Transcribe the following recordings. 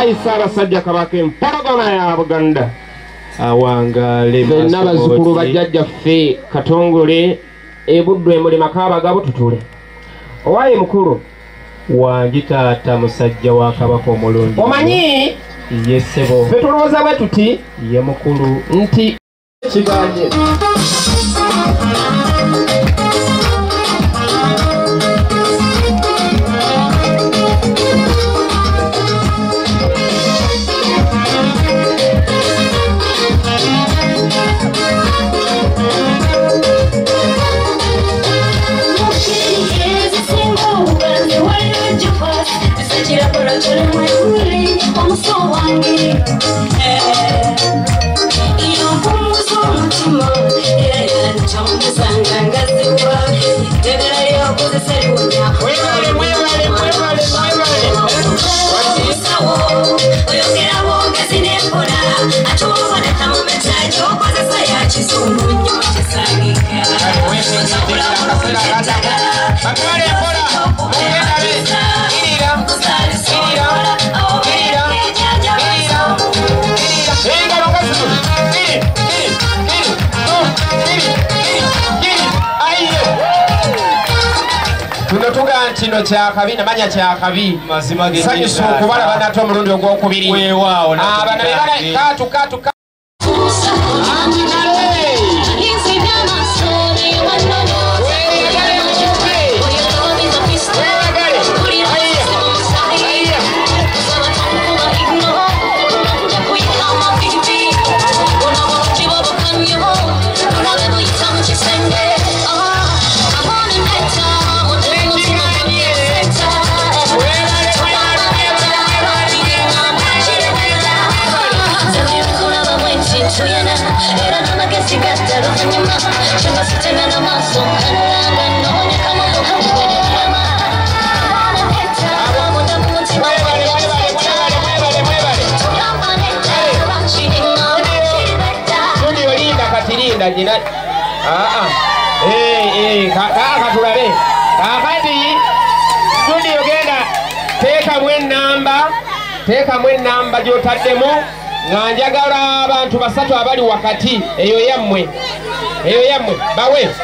Aisara sajja kabaka empologoma ya Buganda awangale n'abazzukulu bajjajjaffe Katongole ebuddu emulima kaabagabo tutule owaye mukulu wangi taata musajja wa kabaka omulungi omanyi ye ssebo ffe tulowooza bwe tuti ye mukulu nti kiganje kino kyakabi namanya kyakabi mazima ge sanyusa okubalaba nato omulundi ogwokubiri weewaawo abana bebala katu katulabe kakati studio genda teekamu enamba gyotaddemu nga njagala abantu basatu abali wakati eyo yammwe bawe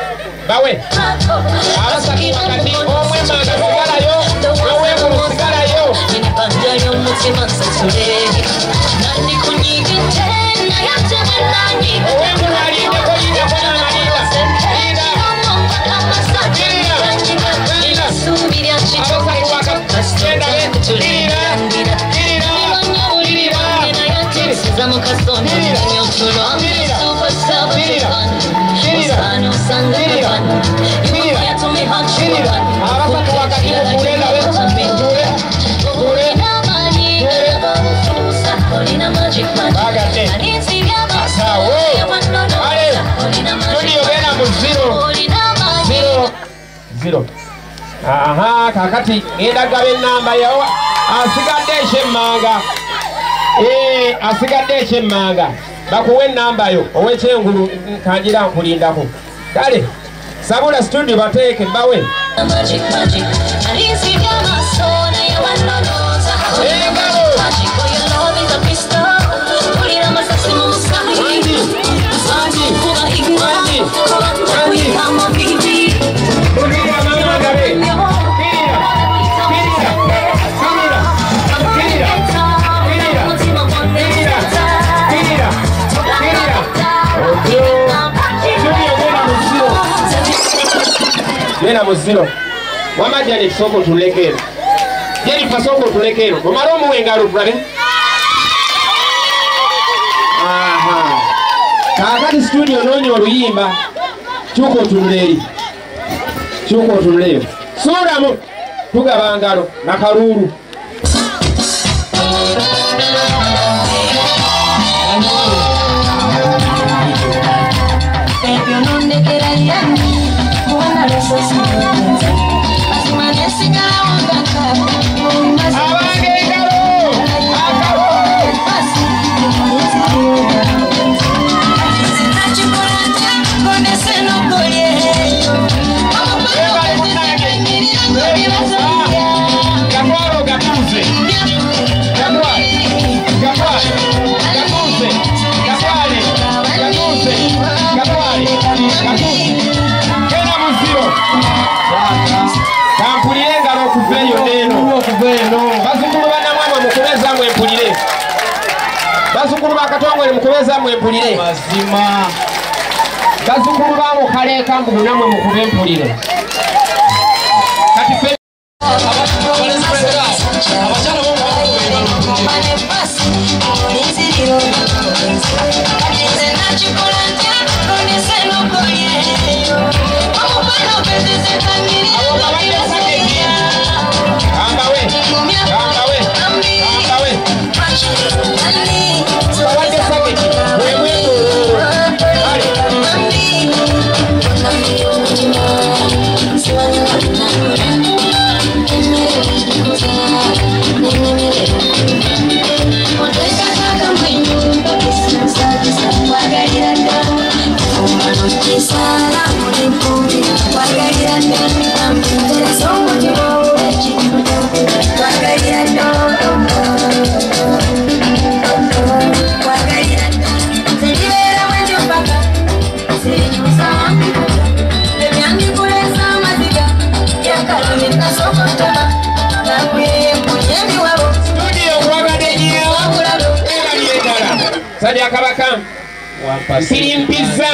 abasatu wakati omwe manda sigalayo nowengulu sigalayo owengulu alindeko zero. Aha, kakati ngenda gabe enamba yo asigadde ekyemmanga bakuwe enamba yo ow'ekyengulu kanjira nkulindako kale sabula studio bateeke bawe Gena muziro wamajani soko tulekero jeri pasoko tulekero omaro muwengalo brother aha kakati studio nonyo oluyimba chuko tulero sura mu tugabangalo nakalulu bazzukulu ba Katongole mukubeza mwempulire mazima bazzukulu ba Mukaleka mbu namwe mukube empulire kati fe Sadia Kabaka Sirimpiza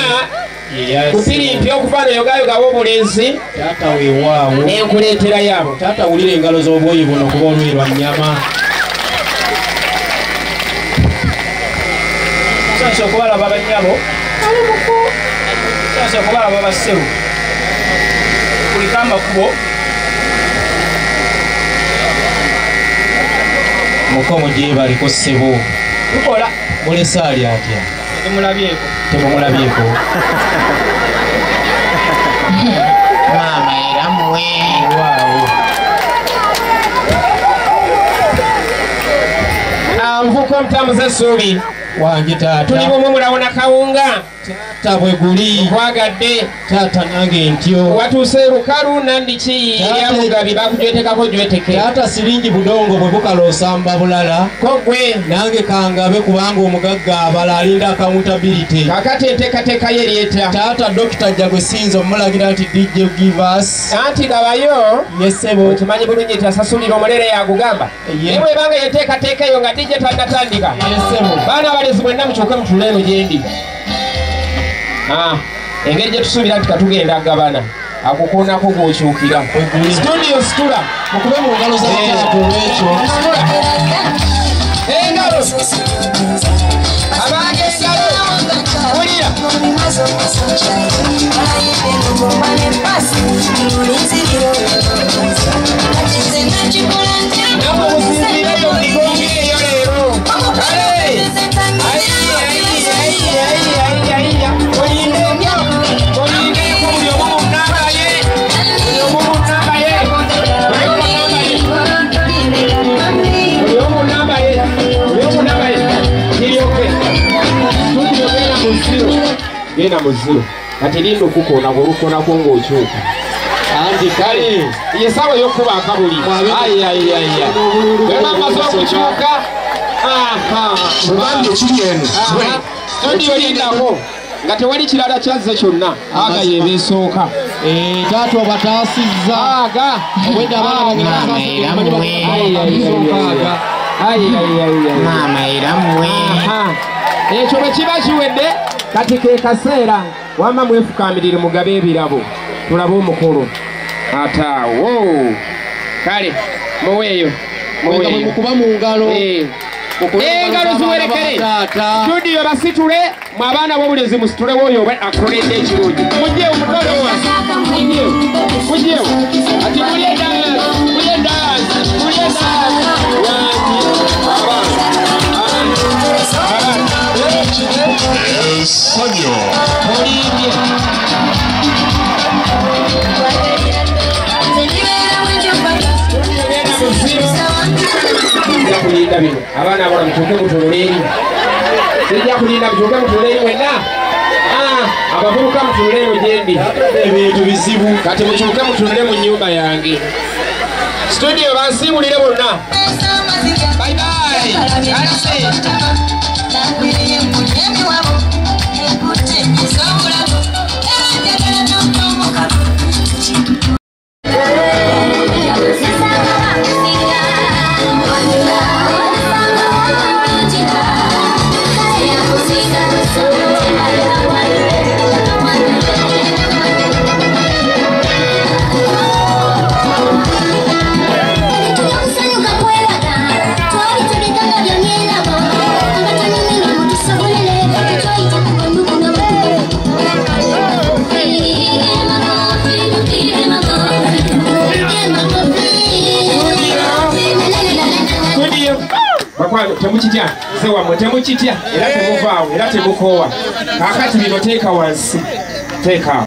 Kusirimpi okufana yogayoga wobulenzi tata weewaawo nenkuleetera yabo tata wulira engalo z'obwoyi buno kuba olwirwa nnyama sasa okubalaba abanyabo sasa okubalaba baseru kuliko amakubo mukomo gye baliko ssebo tukola mulesaali atya temumulabyeko Mama era muwe waawo nvuko mutamuze essuubi wange taata tuli bumwe mulawona kawunga taata bwe guli nkwagadde taata nange ntyo watuuse lukalu nandiki eryamugabi bakujwetekako jweteke taata siringi budongo bwe bukalosamba bulala ko gwe nange kangabe kubanga omugagga abala alinda accountability kakati enteekateeka ye eryeta taata dokita jagwe sinza omulagira nti DJ give us anti gabayo yesebo okimanyi bulungi nti asasulira omulere yagugamba naye bwebanga yeteekateeka eyo nga DJ tanatandika yesebo baana abalezi mwenna mukyuke mutule eno gyendi engeri gye tusuubira nti katugenda agabana akukoonako gw'okyukira studio situla mukube mu ngalo za taata olwekyo engalo abange engalo wulira namwe musinzireyo ndigongireyo leero genda muziro kati linda okukona bwolukonako ng'okyuka anti kale yesawa yokuba akabuli wemamaze okukyuka Mubandi ekiri eno studio lindako nga tewali kirala kyazze kyonna aga yebesooka taata obataasizza aga obwedda abaana mama era muwe ekyo bwe kiba kiwedde kati ke kaseera wamma mwefukamirire mugabe ebirabo tulabe omukulu ataawo kale muweeyo mukuba mu ngalo engalo ziwerekere studio basitule mwe abaana b'obulezi musitule woyo akoledde ekirungi mujjeewo mutole mujjeewo ati mulye kulinda bino abaana abala mutuuke mutunuleeri sijja kulinda mutuuke mutunuleeri mwenna abavubuka mutunule eno gyendi ebintu bizibu kati mutuuke mutunule mu nnyumba yange studio bansiibulire bonna bye bye Temuchitya sewa mutemuchitya era temuvaawo era temukoowa kakati bino teeka wansi teeka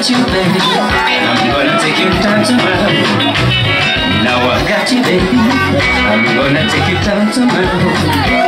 you, baby. I'm gonna take you down to my home. Now I got you, baby. I'm gonna take you down to my home.